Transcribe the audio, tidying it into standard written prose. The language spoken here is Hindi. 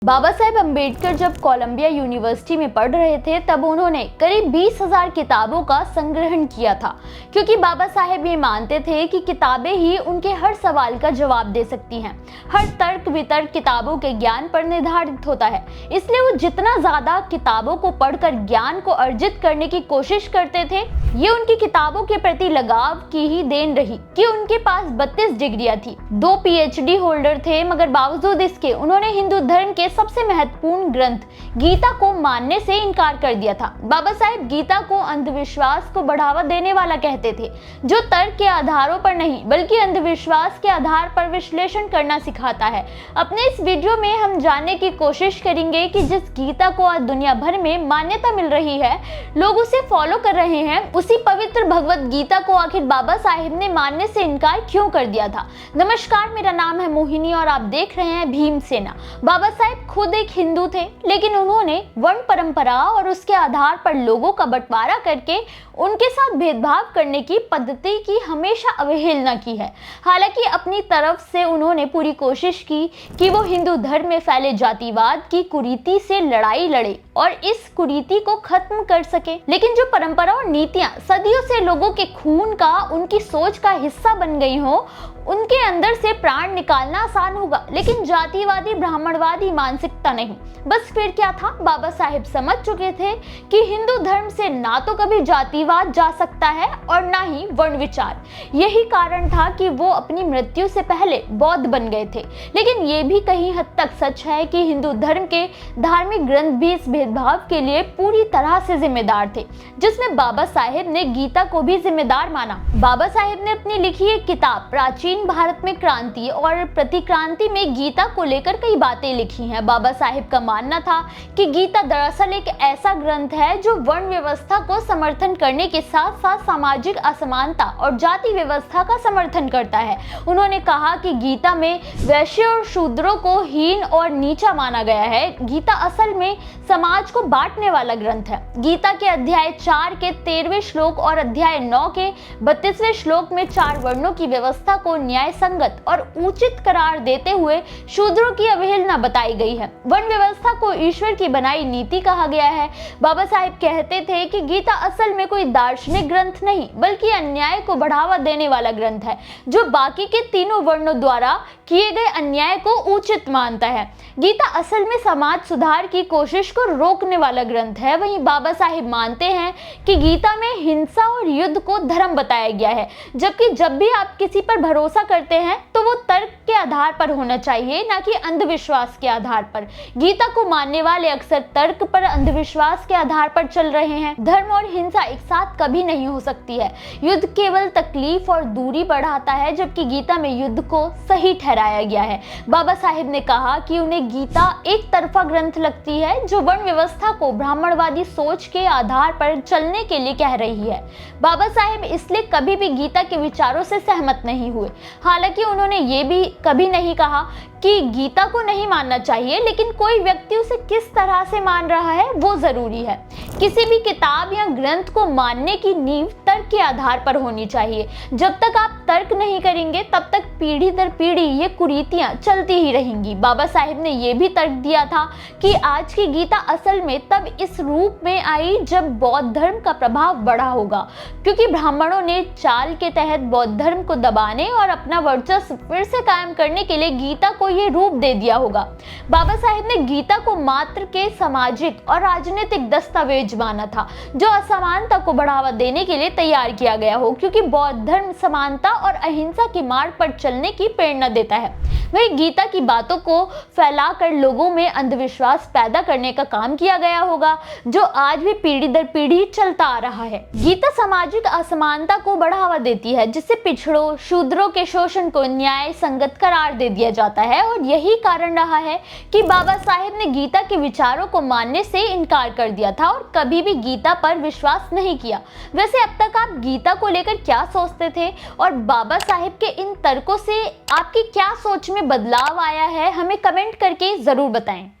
बाबा साहेब अम्बेडकर जब कोलंबिया यूनिवर्सिटी में पढ़ रहे थे तब उन्होंने करीब 20,000 किताबों का संग्रहण किया था, क्योंकि बाबा साहेब ये मानते थे कि किताबें ही उनके हर सवाल का जवाब दे सकती हैं। हर तर्क वितर्क किताबों के ज्ञान पर निर्धारित होता है, इसलिए वो जितना ज्यादा किताबों को पढ़कर ज्ञान को अर्जित करने की कोशिश करते थे, ये उनकी किताबों के प्रति लगाव की ही देन रही कि उनके पास 32 डिग्रियां थी, 2 PhD होल्डर थे, मगर बावजूद इसके उन्होंने हिंदू धर्म के सबसे महत्वपूर्ण ग्रंथ गीता को मानने से इनकार कर दिया था। बाबा साहेब गीता को अंधविश्वास को बढ़ावा देने वाला कहते थे, जो तर्क के आधारों पर नहीं बल्कि अंधविश्वास के आधार पर विश्लेषण करना सिखाता है। अपने इस वीडियो में हम जानने की कोशिश करेंगे कि जिस गीता को आज दुनिया भर में मान्यता मिल रही है, लोग उसे फॉलो कर रहे हैं, उसी पवित्र भगवत गीता को आखिर बाबा साहेब ने मानने से इनकार क्यों कर दिया था। नमस्कार, मेरा नाम है मोहिनी और आप देख रहे हैं भीमसेना। बाबा साहेब खुद एक हिंदू थे, लेकिन उन्होंने वर्ण परंपरा और उसके आधार पर लोगों का बंटवारा करके उनके साथ भेदभाव करने की पद्धति की हमेशा अवहेलना की है। हालांकि अपनी तरफ से उन्होंने पूरी कोशिश की कि वो हिंदू धर्म में फैले जातिवाद की कुरीति से लड़ाई लड़े और इस कुरीति को खत्म कर सके, लेकिन जो परंपरा और नीतियां सदियों से लोगों के खून का, उनकी सोच का हिस्सा बन गई हो, उनके अंदर से प्राण निकालना आसान होगा, लेकिन जातिवादी ब्राह्मणवादी मानसिकता नहीं। बस फिर क्या था, बाबा साहेब समझ चुके थे कि हिंदू धर्म से ना तो कभी जातिवाद जा सकता है और ना ही वर्ण विचार। यही कारण था कि वो अपनी मृत्यु से पहले बौद्ध बन गए थे। लेकिन ये भी कहीं हद तक सच है कि हिंदू धर्म के धार्मिक ग्रंथ भी इस भेदभाव के लिए पूरी तरह से जिम्मेदार थे, जिसमें बाबा साहेब ने गीता को भी जिम्मेदार माना। बाबा साहेब ने अपनी लिखी एक किताब प्राचीन भारत में क्रांति और प्रतिक्रांति में गीता को लेकर कई बातें लिखी हैं। बाबा साहेब का मानना था कि गीता दरअसल एक ऐसा ग्रंथ है जो वर्ण व्यवस्था को समर्थन करने के साथ साथ सामाजिक असमानता और जाति व्यवस्था का समर्थन करता है। उन्होंने कहा कि गीता में वैश्य और शूद्रों को हीन और नीचा माना गया है। गीता असल में समाज को बांटने वाला ग्रंथ है। गीता के अध्याय 4 के 13वें श्लोक और अध्याय 9 के 32वें श्लोक में 4 वर्णों की व्यवस्था को न्याय संगत और उचित करार देते हुए शूद्रों की अवहेलना बताई गई है। वर्ण व्यवस्था को ईश्वर की बनाई नीति कहा गया है। बाबा साहेब कहते थे कि गीता असल में कोई दार्शनिक ग्रंथ नहीं बल्कि अन्याय को बढ़ावा देने वाला ग्रंथ है, जो बाकी के तीनों वर्णों द्वारा किए गए अन्याय को उचित मानता है। गीता असल में समाज सुधार की कोशिश को रोकने वाला ग्रंथ है। वहीं बाबा साहेब मानते हैं कि गीता में हिंसा और युद्ध को धर्म बताया गया है, जबकि जब भी आप किसी पर भरोसा करते हैं तो वो तर्क के आधार पर होना चाहिए, ना कि अंधविश्वास के आधार पर। गीता को मानने वाले अक्सर तर्क पर, अंधविश्वास के आधार पर चल रहे हैं। धर्म और हिंसा एक साथ कभी नहीं हो सकती है। युद्ध केवल तकलीफ और दूरी बढ़ाता है, जबकि गीता में युद्ध को सही ठहराया गया है। बाबा साहेब ने कहा कि उन्हें गीता एक तरफा ग्रंथ लगती है, जो वर्ण व्यवस्था को ब्राह्मणवादी सोच के आधार पर चलने के लिए कह रही है। बाबा साहेब इसलिए कभी भी गीता के विचारों से सहमत नहीं हुए। हालांकि उन्होंने ये भी कभी नहीं कहा कि गीता को नहीं मानना चाहिए, लेकिन कोई व्यक्ति उसे किस तरह से मान रहा है वो जरूरी है। किसी भी किताब या ग्रंथ को मानने की नींव तर्क के आधार पर होनी चाहिए। जब तक आप तर्क नहीं करेंगे तब तक पीढ़ी दर पीढ़ी ये कुरीतियां चलती ही रहेंगी। बाबा साहेब ने यह भी तर्क दिया था कि आज की गीता असल में तब इस रूप में आई जब बौद्ध धर्म का प्रभाव बढ़ा होगा, क्योंकि ब्राह्मणों ने चाल के तहत बौद्ध धर्म को दबाने और अपना वर्चस्व फिर से कायम करने के लिए गीता को ये रूप दे दिया होगा। बाबा साहेब ने गीता को मात्र के सामाजिक और राजनीतिक दस्तावेज माना था, जो असमानता को बढ़ावा देने के लिए तैयार किया गया हो, क्योंकि बौद्ध धर्म समानता और अहिंसा के मार्ग पर चलने की प्रेरणा देता है। वही गीता की बातों को फैलाकर लोगों में अंधविश्वास पैदा करने का काम किया गया होगा, जो आज भी पीढ़ी दर पीढ़ी चलता आ रहा है। गीता सामाजिक असमानता को बढ़ावा देती है, जिससे पिछड़ों, शूद्रों के शोषण को न्याय संगत करार दे दिया जाता है, और यही कारण रहा है कि बाबा साहेब ने गीता के विचारों को मानने से इनकार कर दिया था और कभी भी गीता पर विश्वास नहीं किया। वैसे अब तक आप गीता को लेकर क्या सोचते थे, और बाबा साहेब के इन तर्कों से आपकी क्या सोच में बदलाव आया है, हमें कमेंट करके जरूर बताएं।